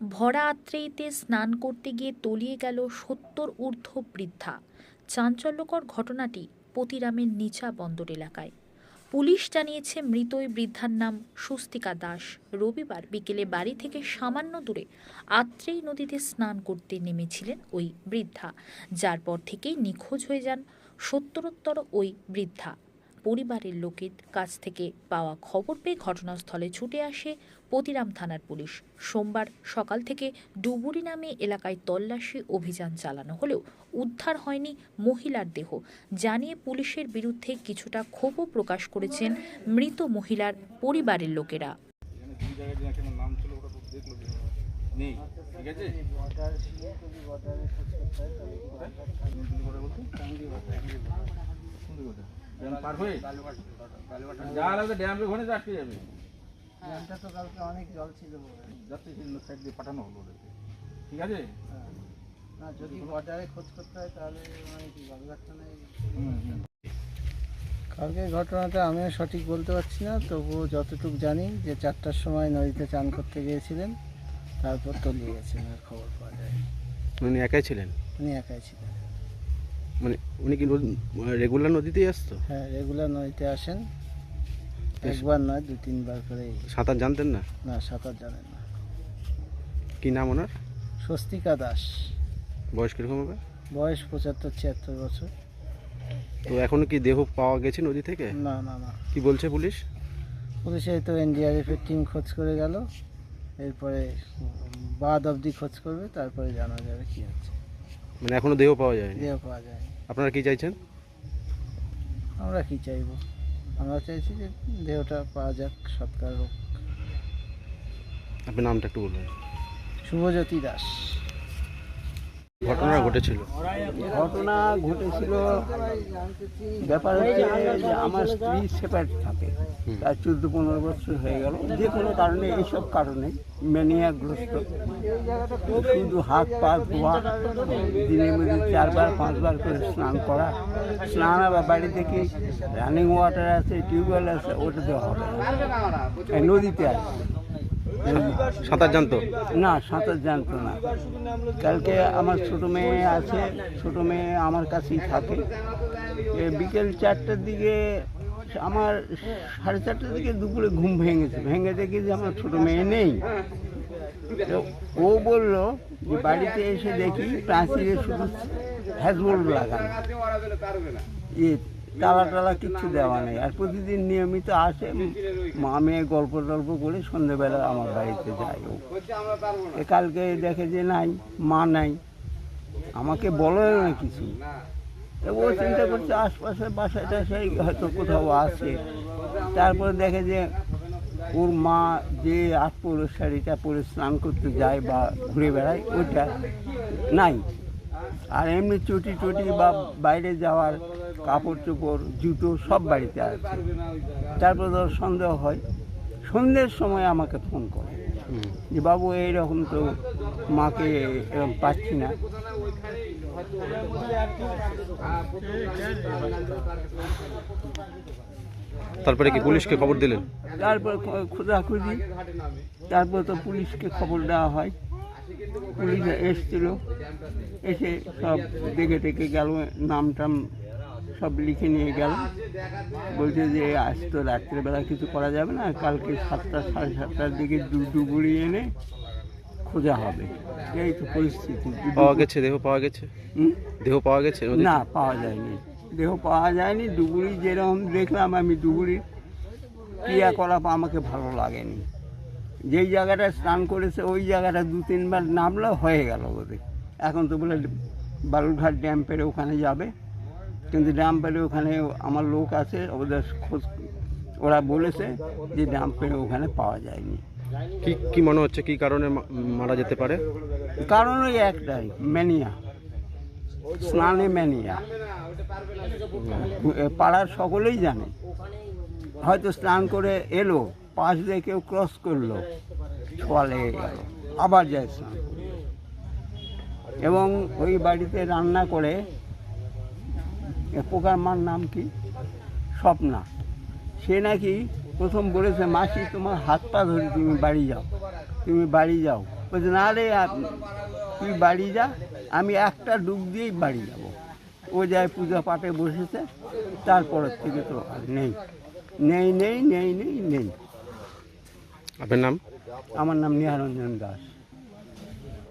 ভরা আত্রেয়ীতে স্নান করতে গিয়ে তলিয়ে গেল ৭০ ঊর্ধ্ব বৃদ্ধা। চাঞ্চল্যকর ঘটনাটি পতিরামের নিচা বন্দর এলাকায়। পুলিশ জানিয়েছে মৃত ওই বৃদ্ধার নাম স্বস্তিকা দাস। রবিবার বিকেলে বাড়ি থেকে সামান্য দূরে আত্রেয়ী নদীতে স্নান করতে নেমেছিলেন ওই বৃদ্ধা, যার পর থেকেই নিখোঁজ হয়ে যান ৭০তর ওই বৃদ্ধা। পরিবারের লোকের কাছ থেকে পাওয়া খবর পেয়ে ঘটনাস্থলে ছুটে আসে পতিরাম থানার পুলিশ। সোমবার সকাল থেকে ডুবুরি নামে এলাকায় তল্লাশি অভিযান চালানো হলেও উদ্ধার হয়নি মহিলার দেহ জানিয়ে পুলিশের বিরুদ্ধে কিছুটা ক্ষোভও প্রকাশ করেছেন মৃত মহিলার পরিবারের লোকেরা। ড্যামটা তো কালকে অনেক জল ছিল, সাইড দিয়ে পাঠানো হলো, ঠিক আছে। না যদি বর্ডারে খোঁজ করতে হয় তাহলে মানে কি বালুঘাটটা নেই। কালকে ঘটনাটা আমিও সঠিক বলতে পারছি না, তবুও যতটুকু জানি যে 4টার সময় নদীতে চান করতে গিয়েছিলেন, তারপর তলিয়ে গেছেন, আর খবর পাওয়া যায়। উনি একাই ছিলেন? উনি একাই ছিলেন। মানে উনি কি রেগুলার নদীতেই আসতো? হ্যাঁ, রেগুলার নদীতে আসেন, একবার নয় 2-3 বার করে। সাঁতার জানতেন না? না, সাঁতার জানেন না। কি নাম ওনার? স্বস্তিকা দাস। বয়স কিরকম হবে? বয়স 75-76 বছর। তো এখনো কি দেহ পাওয়া গেছে নদী থেকে? না না না, কি বলছে পুলিশ? পুলিশে তো এনডিআরএফের টিম খোঁজ করে গেল, এরপরে বাদ অবধি খোঁজ করবে, তারপরে জানা যাবে কি হচ্ছে। মানে এখনো দেহ পাওয়া যায়নি? দেহ পাওয়া যায়। আপনারা কি চাইছেন? আমরা কি চাইবো? আমরা চাইছি যে দেহটা পাওয়া যাক, সৎকার হোক। আপনার নামটা একটু বলবেন? শুভজ্যোতি দাস। ঘটনা ঘটেছিল? ঘটনা ঘটেছিল, ব্যাপার হচ্ছে যে আমার স্ত্রী সেপারেট থাকে, তার 14-15 বছর হয়ে গেল। যে কোনো কারণে, এইসব কারণে ম্যানিয়াগ্রস্ত, শুধু হাত পা ধোয়া, দিনের মধ্যে 4-5 বার করে স্নান করা। স্নান আবার বাড়ি থেকে রানিং ওয়াটার আছে, টিউবওয়েল আছে, ওটা দেওয়া হবে না, নদীতে আছে। সাঁতার জানতো না, সাঁতার জানতো না। কালকে আমার ছোটো মেয়ে আছে, ছোটো মেয়ে আমার কাছেই থাকে। বিকেল 4টার দিকে, আমার 4:30টার দিকে দুপুরে ঘুম ভেঙে দেখি যে আমার ছোটো মেয়ে নেই। তো ও বলল যে বাড়িতে এসে দেখি প্রাচীরে শুধু হ্যাজবোল্ড লাগানো, তালা কিচ্ছু দেওয়া নেই। আর প্রতিদিন নিয়মিত আসে, মা মেয়ে গল্প টল্প করে সন্ধ্যেবেলা আমার বাড়িতে যায়। ও কালকে দেখে যে নাই, মা নাই, আমাকে বলে না কিছু। ও চিন্তা করছে আশপাশে বাসায় টাসায় হয়তো কোথাও আছে। তারপরে দেখে যে ওর মা যে 8 শাড়িটা পরে স্নান করতে যায় বা ঘুরে বেড়ায়, ওইটা নাই। আর এমনি চটি বা বাইরে যাওয়ার কাপড় চোপড়, জুতো সব বাড়িতে আছে। তারপর ধর সন্দেহ হয়, সন্ধ্যের সময় আমাকে ফোন করে যে বাবু এইরকম তো মাকে এরকম পাচ্ছি না। তারপরে কি পুলিশকে খবর দিলেন? তারপর খোঁজাখুঁজি, তারপর তো পুলিশকে খবর দেওয়া হয়। পুলিশ এসেছিল, এসে সব দেখে টেকে গেল, নাম টাম সব লিখে নিয়ে গেল। বলছে যে আজ তো রাত্রেবেলা কিছু করা যাবে না, কালকে 7টা 7:30টার দিকে ডুবুরি এনে খোঁজা হবে। এই তো পরিস্থিতি। পাওয়া গেছে দেহ? পাওয়া গেছে? দেহ পাওয়া গেছে? না, পাওয়া যায়নি, দেহ পাওয়া যায়নি। ডুবুরি যেরকম দেখলাম আমি, ডুবুরির ক্রিয়াকলাপ আমাকে ভালো লাগেনি। যেই জায়গাটা স্নান করেছে ওই জায়গাটা 2-3 বার নামলে হয়ে গেল ওদের। এখন তো বলে বালুরঘাট ড্যাম পেরে ওখানে যাবে, কিন্তু ড্যাম পেরে ওখানে আমার লোক আছে, ওদের খোঁজ, ওরা বলেছে যে ড্যাম পেরে ওখানে পাওয়া যায়নি। কি মনে হচ্ছে কি কারণে মারা যেতে পারে? কারণ ওই একটাই, ম্যানিয়া, স্নানে ম্যানিয়া। পাড়ার সকলেই জানে, হয়তো স্নান করে এলো, পাশ দিয়ে কেউ ক্রস করলো, ছোঁয়া লেগে গেল, আবার যায় স্নান। এবং ওই বাড়িতে রান্না করে, পোকার মার নাম কি, স্বপ্না, সে নাকি প্রথম বলেছে মাসি তোমার হাত পা ধরে তুমি বাড়ি যাও, বলছে না রে তুই বাড়ি যা, আমি একটা ডুব দিয়েই বাড়ি যাব। ও যায় পূজা পাঠে বসেছে, তারপরের থেকে তো আর নেই নেই নেই নেই নেই নেই। আপনার নাম? আমার নাম নিহারঞ্জন দাস।